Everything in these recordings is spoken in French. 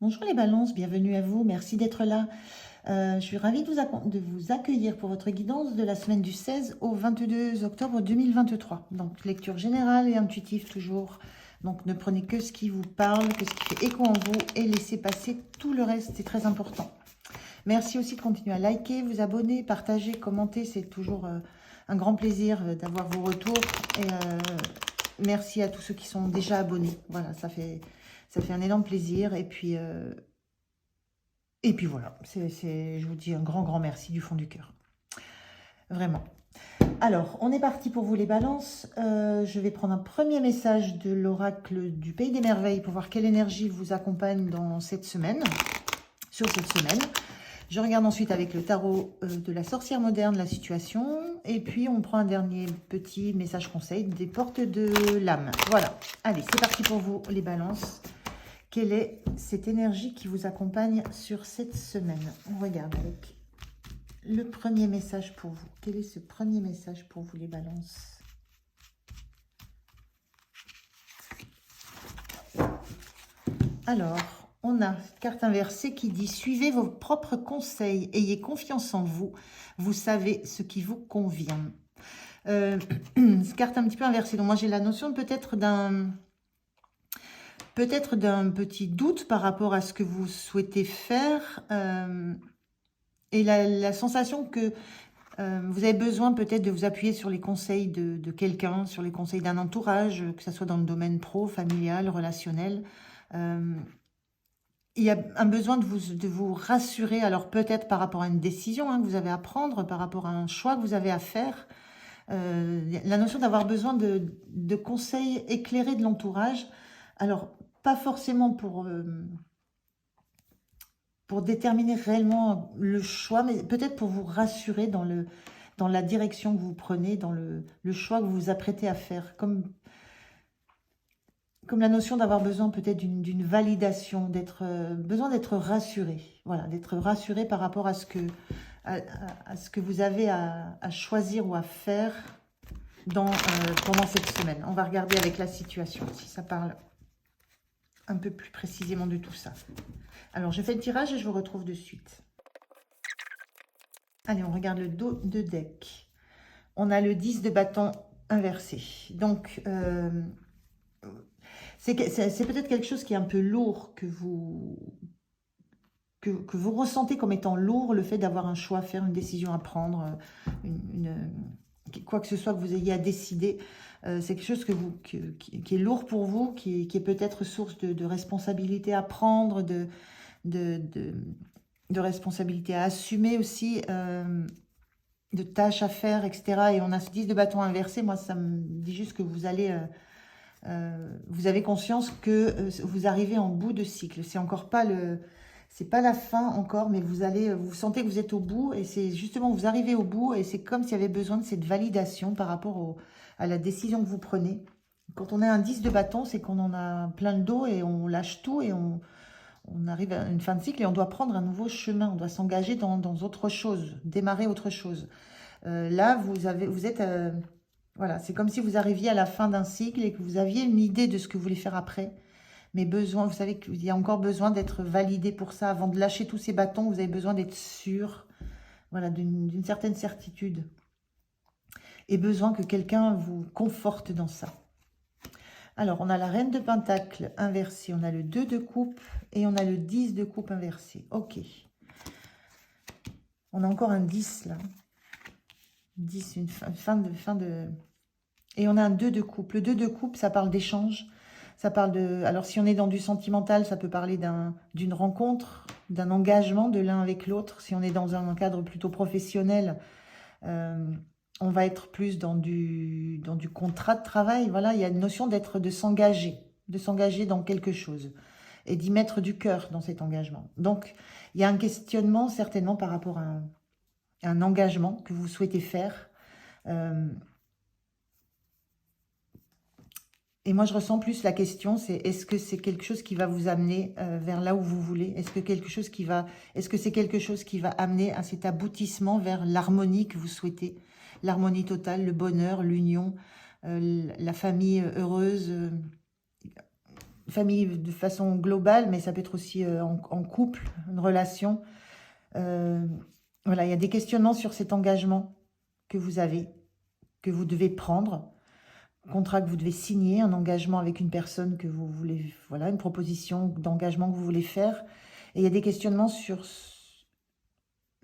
Bonjour les balances, bienvenue à vous, merci d'être là. Je suis ravie de vous accueillir pour votre guidance de la semaine du 16 au 22 octobre 2023. Donc lecture générale et intuitive toujours. Donc ne prenez que ce qui vous parle, que ce qui fait écho en vous et laissez passer tout le reste, c'est très important. Merci aussi de continuer à liker, vous abonner, partager, commenter, c'est toujours un grand plaisir d'avoir vos retours. Et merci à tous ceux qui sont déjà abonnés, voilà, ça fait un énorme plaisir. Et puis voilà, je vous dis un grand merci du fond du cœur. Vraiment. Alors, on est parti pour vous les balances. Je vais prendre un premier message de l'oracle du Pays des Merveilles pour voir quelle énergie vous accompagne dans cette semaine, sur cette semaine. Je regarde ensuite avec le tarot de la sorcière moderne la situation. Et puis, on prend un dernier petit message conseil des portes de l'âme. Voilà. Allez, c'est parti pour vous les balances. Quelle est cette énergie qui vous accompagne sur cette semaine? On regarde avec le premier message pour vous. Quel est ce premier message pour vous les balances? Alors, on a carte inversée qui dit « Suivez vos propres conseils, ayez confiance en vous, vous savez ce qui vous convient. » Carte un petit peu inversée. Donc moi j'ai la notion peut-être d'un petit doute par rapport à ce que vous souhaitez faire et la sensation que vous avez besoin peut-être de vous appuyer sur les conseils de quelqu'un, sur les conseils d'un entourage, que ce soit dans le domaine pro, familial, relationnel. Il y a un besoin de vous rassurer, alors peut-être par rapport à une décision que vous avez à prendre, par rapport à un choix que vous avez à faire. La notion d'avoir besoin de conseils éclairés de l'entourage. Alors, pas forcément pour déterminer réellement le choix, mais peut-être pour vous rassurer dans la direction que vous prenez, dans le choix que vous vous apprêtez à faire. Comme la notion d'avoir besoin peut-être d'une validation, besoin d'être rassuré. Voilà, d'être rassuré par rapport à ce que vous avez à choisir ou à faire pendant cette semaine. On va regarder avec la situation, si ça parle un peu plus précisément de tout ça. Alors, je fais le tirage et je vous retrouve de suite. Allez, on regarde le dos de deck. On a le 10 de bâton inversé. Donc, c'est peut-être quelque chose qui est un peu lourd, que vous ressentez comme étant lourd, le fait d'avoir un choix à faire, une décision à prendre, quoi que ce soit que vous ayez à décider. C'est quelque chose qui est lourd pour vous, qui est peut-être source de responsabilité à prendre, de responsabilité à assumer aussi, de tâches à faire, etc. Et on a ce 10 de bâton inversé. Moi, ça me dit juste que vous allez... vous avez conscience que vous arrivez en bout de cycle. C'est encore pas c'est pas la fin encore, mais vous sentez que vous êtes au bout et c'est justement vous arrivez au bout et c'est comme s'il y avait besoin de cette validation par rapport à la décision que vous prenez. Quand on a un 10 de bâton, c'est qu'on en a plein le dos et on lâche tout et on arrive à une fin de cycle et on doit prendre un nouveau chemin, on doit s'engager dans autre chose, démarrer autre chose. Là, vous êtes... voilà, c'est comme si vous arriviez à la fin d'un cycle et que vous aviez une idée de ce que vous voulez faire après. Mais vous savez qu'il y a encore besoin d'être validé pour ça. Avant de lâcher tous ces bâtons, vous avez besoin d'être sûr, voilà, d'une certaine certitude. Et besoin que quelqu'un vous conforte dans ça. Alors, on a la reine de pentacle inversée, on a le 2 de coupe et on a le 10 de coupe inversé. Ok. On a encore un 10 là. 10, une fin de... Et on a un 2 de coupe. Le 2 de coupe, ça parle d'échange. Ça parle de... Alors, si on est dans du sentimental, ça peut parler d'une rencontre, d'un engagement de l'un avec l'autre. Si on est dans un cadre plutôt professionnel, on va être plus dans du contrat de travail. Voilà, il y a une notion de s'engager dans quelque chose et d'y mettre du cœur dans cet engagement. Donc, il y a un questionnement certainement par rapport à un engagement que vous souhaitez faire. Et moi, je ressens plus la question, c'est est-ce que c'est quelque chose qui va vous amener vers là où vous voulez? Est-ce que c'est quelque chose qui va amener à cet aboutissement vers l'harmonie que vous souhaitez? L'harmonie totale, le bonheur, l'union, la famille heureuse. famille de façon globale, mais ça peut être aussi en couple, une relation. Voilà, il y a des questionnements sur cet engagement que vous avez, que vous devez prendre, contrat que vous devez signer, un engagement avec une personne que vous voulez, voilà, une proposition d'engagement que vous voulez faire. Et il y a des questionnements sur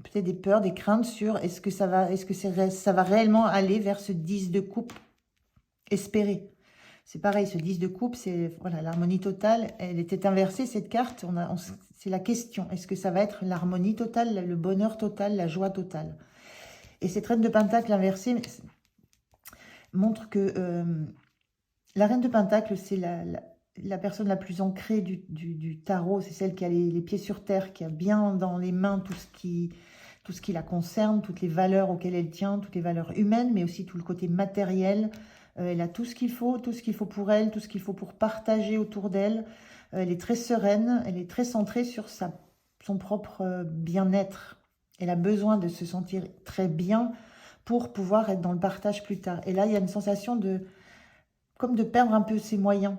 peut-être des peurs, des craintes sur est-ce que ça va réellement aller vers ce 10 de coupe espéré. C'est pareil, ce 10 de coupe, c'est voilà, l'harmonie totale. Elle était inversée, cette carte. C'est la question. Est-ce que ça va être l'harmonie totale, le bonheur total, la joie totale? Et cette reine de pentacle inversée montre que la reine de pentacle, c'est la personne la plus ancrée du tarot. C'est celle qui a les pieds sur terre, qui a bien dans les mains tout ce qui la concerne, toutes les valeurs auxquelles elle tient, toutes les valeurs humaines, mais aussi tout le côté matériel. Elle a tout ce qu'il faut pour elle, tout ce qu'il faut pour partager autour d'elle. Elle est très sereine, elle est très centrée sur son propre bien-être. Elle a besoin de se sentir très bien pour pouvoir être dans le partage plus tard. Et là, il y a une sensation comme de perdre un peu ses moyens,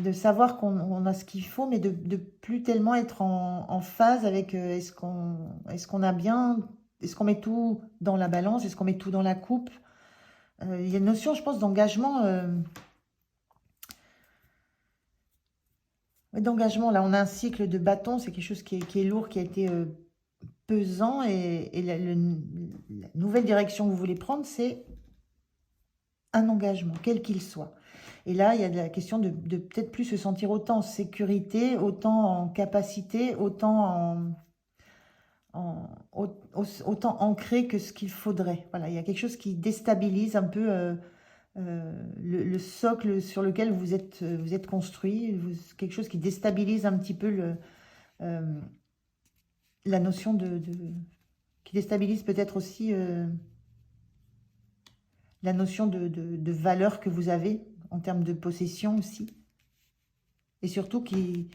de savoir qu'on a ce qu'il faut, mais de plus tellement être en phase avec est-ce qu'on a bien, est-ce qu'on met tout dans la balance, est-ce qu'on met tout dans la coupe. Il y a une notion, je pense, d'engagement. D'engagement, là, on a un cycle de bâton, c'est quelque chose qui est lourd, qui a été pesant, et la nouvelle direction que vous voulez prendre, c'est un engagement, quel qu'il soit. Et là, il y a la question de peut-être plus se sentir autant en sécurité, autant en capacité, autant ancré que ce qu'il faudrait. Voilà, il y a quelque chose qui déstabilise un peu le socle sur lequel vous êtes construit, quelque chose qui déstabilise un petit peu la notion qui déstabilise peut-être aussi la notion de valeur que vous avez en termes de possession aussi. Et surtout qui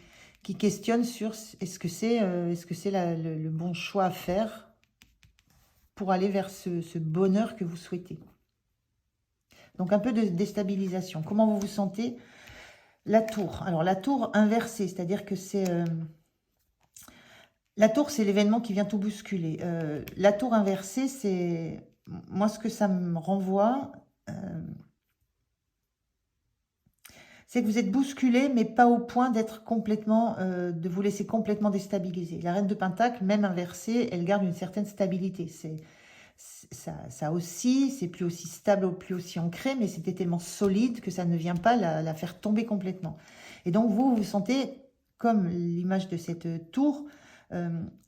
questionne sur est-ce que c'est le bon choix à faire pour aller vers ce bonheur que vous souhaitez. Donc un peu de déstabilisation. Comment vous vous sentez? La tour. Alors la tour inversée, c'est-à-dire que c'est... la tour, c'est l'événement qui vient tout bousculer. La tour inversée, c'est... Moi, ce que ça me renvoie, c'est que vous êtes bousculé, mais pas au point d'être complètement... de vous laisser complètement déstabiliser. La reine de Pentacle, même inversée, elle garde une certaine stabilité. Ça aussi, c'est plus aussi stable, plus aussi ancré, mais c'était tellement solide que ça ne vient pas la faire tomber complètement. Et donc, vous vous sentez, comme l'image de cette tour,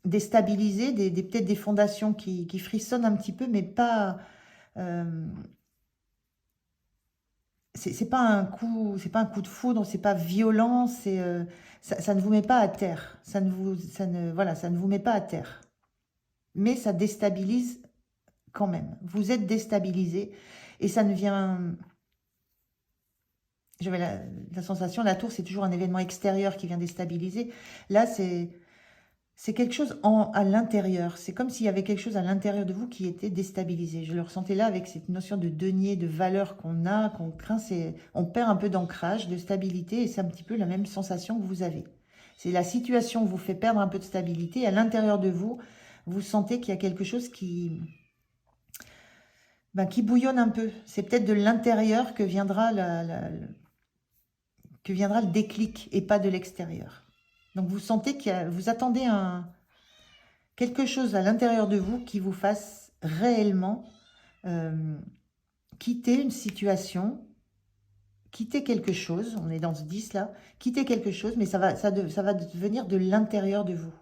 déstabilisé, peut-être des fondations qui frissonnent un petit peu, mais pas... c'est pas un coup, c'est pas un coup de foudre, c'est pas violent, ça ne vous met pas à terre, voilà, ça ne vous met pas à terre, mais ça déstabilise quand même. Vous êtes déstabilisé et ça ne vient... J'avais la sensation, la tour, c'est toujours un événement extérieur qui vient déstabiliser. Là, c'est quelque chose à l'intérieur. C'est comme s'il y avait quelque chose à l'intérieur de vous qui était déstabilisé. Je le ressentais là avec cette notion de denier, de valeur qu'on craint. On perd un peu d'ancrage, de stabilité, et c'est un petit peu la même sensation que vous avez. C'est la situation vous fait perdre un peu de stabilité. À l'intérieur de vous, vous sentez qu'il y a quelque chose qui bouillonne un peu. C'est peut-être de l'intérieur que viendra le déclic et pas de l'extérieur. Donc vous sentez vous attendez quelque chose à l'intérieur de vous qui vous fasse réellement quitter une situation, quitter quelque chose. On est dans ce 10 là, quitter quelque chose, mais ça va devenir de l'intérieur de vous.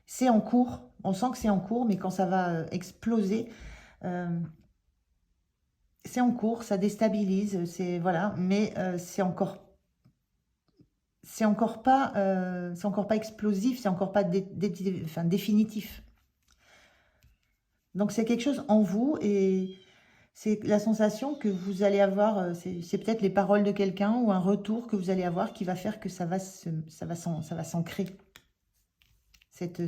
C'est en cours, on sent que c'est en cours, mais quand ça va exploser, c'est en cours, ça déstabilise, voilà, mais c'est encore pas explosif, c'est encore pas définitif. Donc c'est quelque chose en vous, et c'est la sensation que vous allez avoir, c'est peut-être les paroles de quelqu'un ou un retour que vous allez avoir qui va faire que ça va s'ancrer. Cette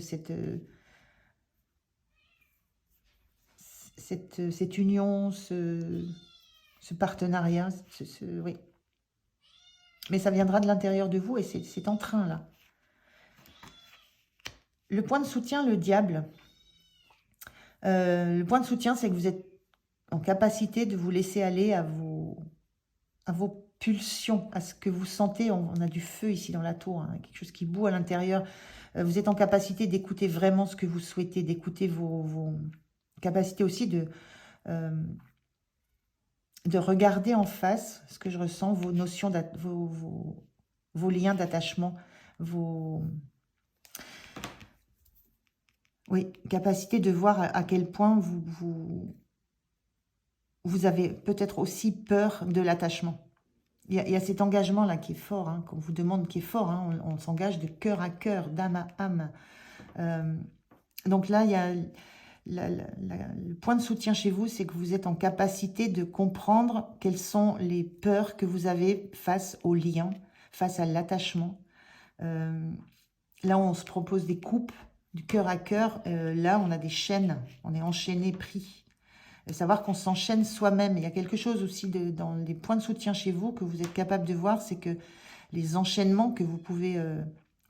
union, ce partenariat, oui. Mais ça viendra de l'intérieur de vous et c'est en train, là. Le point de soutien, le diable. Le point de soutien, c'est que vous êtes en capacité de vous laisser aller à vos pulsions, à ce que vous sentez. On a du feu ici dans la tour, hein, quelque chose qui bout à l'intérieur. Vous êtes en capacité d'écouter vraiment ce que vous souhaitez, d'écouter vos capacités aussi de regarder en face ce que je ressens, vos notions, vos liens d'attachement, oui, capacité de voir à quel point vous avez peut-être aussi peur de l'attachement. Il y a cet engagement-là qui est fort, hein, qu'on vous demande, qui est fort. Hein, on s'engage de cœur à cœur, d'âme à âme. Donc là, il y a le point de soutien chez vous, c'est que vous êtes en capacité de comprendre quelles sont les peurs que vous avez face au lien, face à l'attachement. Là, on se propose des coupes, du cœur à cœur. Là, on a des chaînes, on est enchaîné, pris. Savoir qu'on s'enchaîne soi-même. Il y a quelque chose aussi dans les points de soutien chez vous que vous êtes capable de voir, c'est que les enchaînements que vous pouvez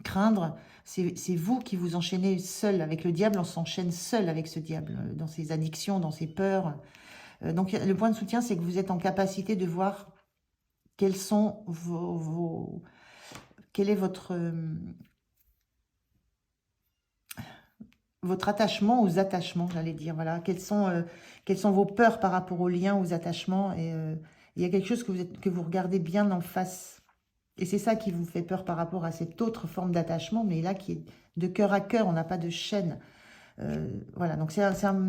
craindre, c'est vous qui vous enchaînez seul. Avec le diable, on s'enchaîne seul avec ce diable, dans ses addictions, dans ses peurs. Donc le point de soutien, c'est que vous êtes en capacité de voir quels sont quel est votre attachement aux attachements, j'allais dire. Voilà, quelles sont vos peurs par rapport aux liens, aux attachements. Et il y a quelque chose que vous regardez bien en face. Et c'est ça qui vous fait peur par rapport à cette autre forme d'attachement, mais là, qui est de cœur à cœur, on n'a pas de chaîne. Voilà, donc c'est un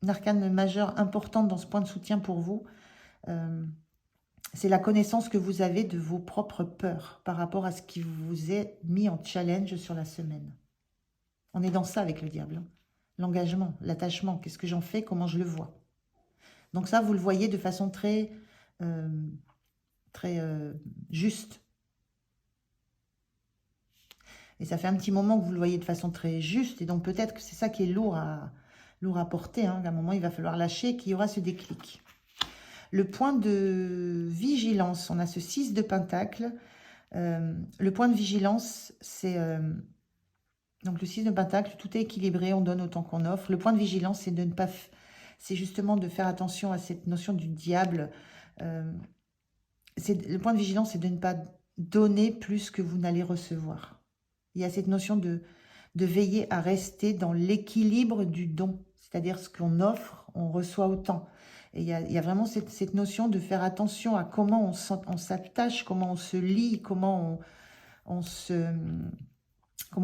arcane majeur important dans ce point de soutien pour vous. C'est la connaissance que vous avez de vos propres peurs par rapport à ce qui vous est mis en challenge sur la semaine. On est dans ça avec le diable. Hein. L'engagement, l'attachement, qu'est-ce que j'en fais, comment je le vois. Donc ça, vous le voyez de façon très juste. Et ça fait un petit moment que vous le voyez de façon très juste. Et donc peut-être que c'est ça qui est lourd à porter. Hein. À un moment, il va falloir lâcher, qu'il y aura ce déclic. Le point de vigilance, on a ce 6 de Pentacle. Le point de vigilance, c'est... donc le 6 de Pentacle, tout est équilibré, on donne autant qu'on offre. Le point de vigilance, c'est de ne pas... C'est justement de faire attention à cette notion du diable. Le point de vigilance, c'est de ne pas donner plus que vous n'allez recevoir. Il y a cette notion de veiller à rester dans l'équilibre du don. C'est-à-dire ce qu'on offre, on reçoit autant. Et il y a vraiment cette notion de faire attention à comment on s'attache, comment on se lie, comment on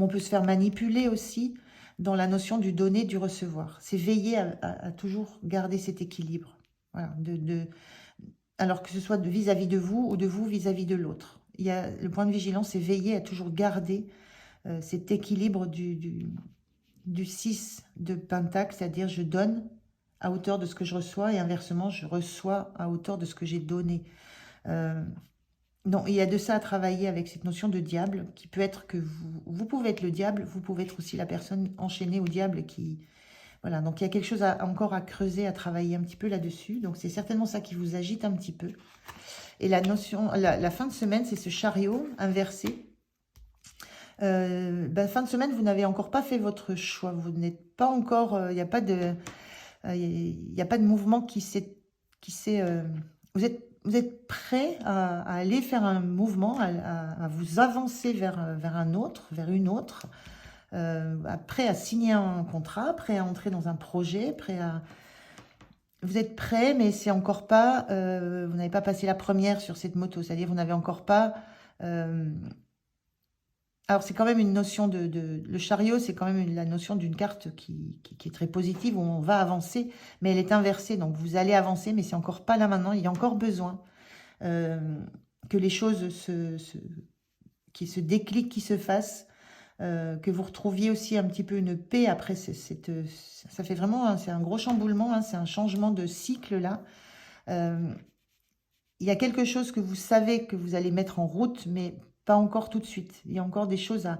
peut se faire manipuler aussi dans la notion du donner, du recevoir. C'est veiller à toujours garder cet équilibre. Voilà, alors que ce soit vis-à-vis de vous ou de vous vis-à-vis de l'autre. Le point de vigilance, c'est veiller à toujours garder cet équilibre du 6 de Pentacle, c'est-à-dire je donne à hauteur de ce que je reçois et inversement, je reçois à hauteur de ce que j'ai donné. Donc, il y a de ça à travailler avec cette notion de diable qui peut être que vous pouvez être le diable, vous pouvez être aussi la personne enchaînée au diable qui... Voilà, donc il y a quelque chose encore à creuser, à travailler un petit peu là-dessus. Donc, c'est certainement ça qui vous agite un petit peu. Et la fin de semaine, c'est ce chariot inversé. Fin de semaine, vous n'avez encore pas fait votre choix. Vous n'êtes pas encore... Il n'y a pas de... Il n'y a pas de mouvement qui s'est... Vous êtes prêt à aller faire un mouvement, à vous avancer vers un autre, vers une autre, prêt à signer un contrat, prêt à entrer dans un projet, vous êtes prêt, mais c'est encore pas... vous n'avez pas passé la première sur cette moto, c'est-à-dire vous n'avez encore pas... Alors, c'est quand même une notion le chariot, c'est quand même la notion d'une carte qui est très positive, où on va avancer, mais elle est inversée. Donc, vous allez avancer, mais c'est encore pas là maintenant. Il y a encore besoin que les choses qui se décliquent, qui se fassent, que vous retrouviez aussi un petit peu une paix après. Ça fait vraiment, c'est un gros chamboulement, hein, c'est un changement de cycle là. Il y a quelque chose que vous savez que vous allez mettre en route, mais pas encore tout de suite. Il y a encore des choses à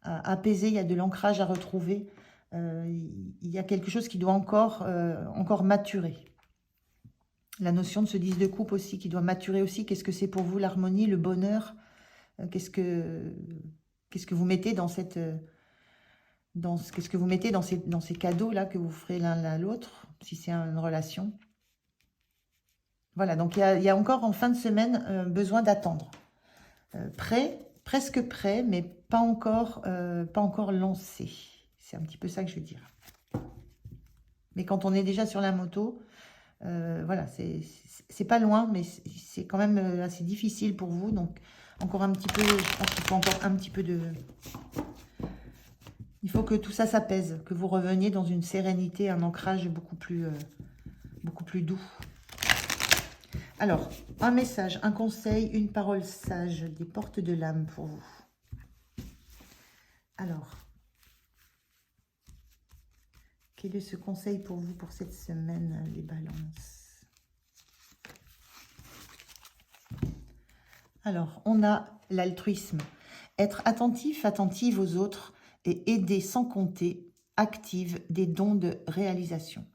apaiser, il y a de l'ancrage à retrouver. Il y a quelque chose qui doit encore maturer. La notion de ce 10 de coupe aussi, qui doit maturer aussi. Qu'est-ce que c'est pour vous l'harmonie, le bonheur, Qu'est-ce que vous mettez dans cette... qu'est-ce que vous mettez dans ces cadeaux-là que vous ferez l'un à l'autre, si c'est une relation. Voilà, donc il y a encore en fin de semaine besoin d'attendre. Prêt, presque prêt, mais pas encore lancé. C'est un petit peu ça que je veux dire. Mais quand on est déjà sur la moto, voilà, c'est pas loin, mais c'est quand même assez difficile pour vous. Donc, encore un petit peu, je pense qu'il faut encore un petit peu de... Il faut que tout ça s'apaise, que vous reveniez dans une sérénité, un ancrage beaucoup plus doux. Alors, un message, un conseil, une parole sage, des portes de l'âme pour vous. Alors, quel est ce conseil pour vous pour cette semaine, les balances? Alors, on a l'altruisme. Être attentif, attentive aux autres et aider sans compter, active des dons de réalisation.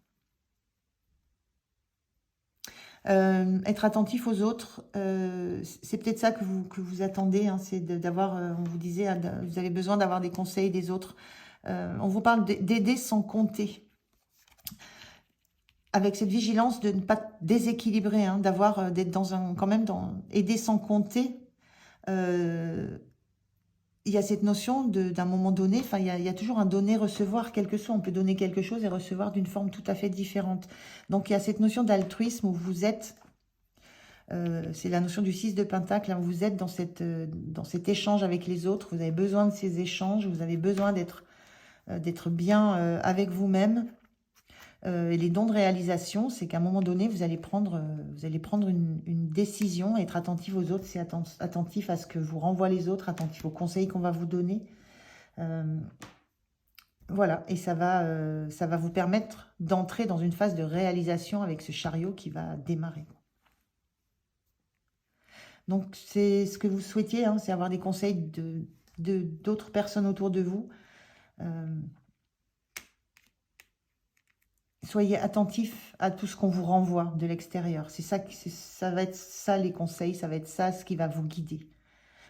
Être attentif aux autres, c'est peut-être ça que vous attendez, hein, c'est d'avoir, on vous disait, vous avez besoin d'avoir des conseils des autres. On vous parle d'aider sans compter. Avec cette vigilance de ne pas déséquilibrer, hein, d'être quand même aider sans compter. Il y a cette notion d'un moment donné, enfin il y a toujours un donner-recevoir, quel que soit, on peut donner quelque chose et recevoir d'une forme tout à fait différente. Donc il y a cette notion d'altruisme où vous êtes, c'est la notion du 6 de Pentacle, hein, vous êtes dans cet échange avec les autres, vous avez besoin de ces échanges, vous avez besoin d'être bien avec vous-même. Et les dons de réalisation, c'est qu'à un moment donné, vous allez prendre une décision, être attentif aux autres, c'est attentif à ce que vous renvoient les autres, attentif aux conseils qu'on va vous donner. Voilà, et ça va vous permettre d'entrer dans une phase de réalisation avec ce chariot qui va démarrer. Donc, c'est ce que vous souhaitiez, hein, c'est avoir des conseils d'autres personnes autour de vous. Soyez attentifs à tout ce qu'on vous renvoie de l'extérieur. Ça va être ça les conseils, ça va être ça ce qui va vous guider.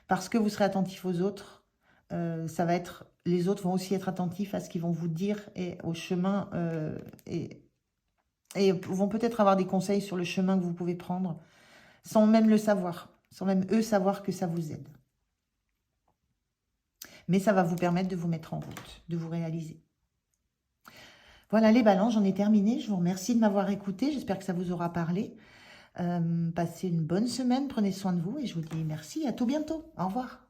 Parce que vous serez attentif aux autres, les autres vont aussi être attentifs à ce qu'ils vont vous dire et au chemin, et vont peut-être avoir des conseils sur le chemin que vous pouvez prendre, sans même le savoir, sans même eux savoir que ça vous aide. Mais ça va vous permettre de vous mettre en route, de vous réaliser. Voilà les balances, j'en ai terminé. Je vous remercie de m'avoir écouté. J'espère que ça vous aura parlé. Passez une bonne semaine, prenez soin de vous et je vous dis merci. À tout bientôt. Au revoir.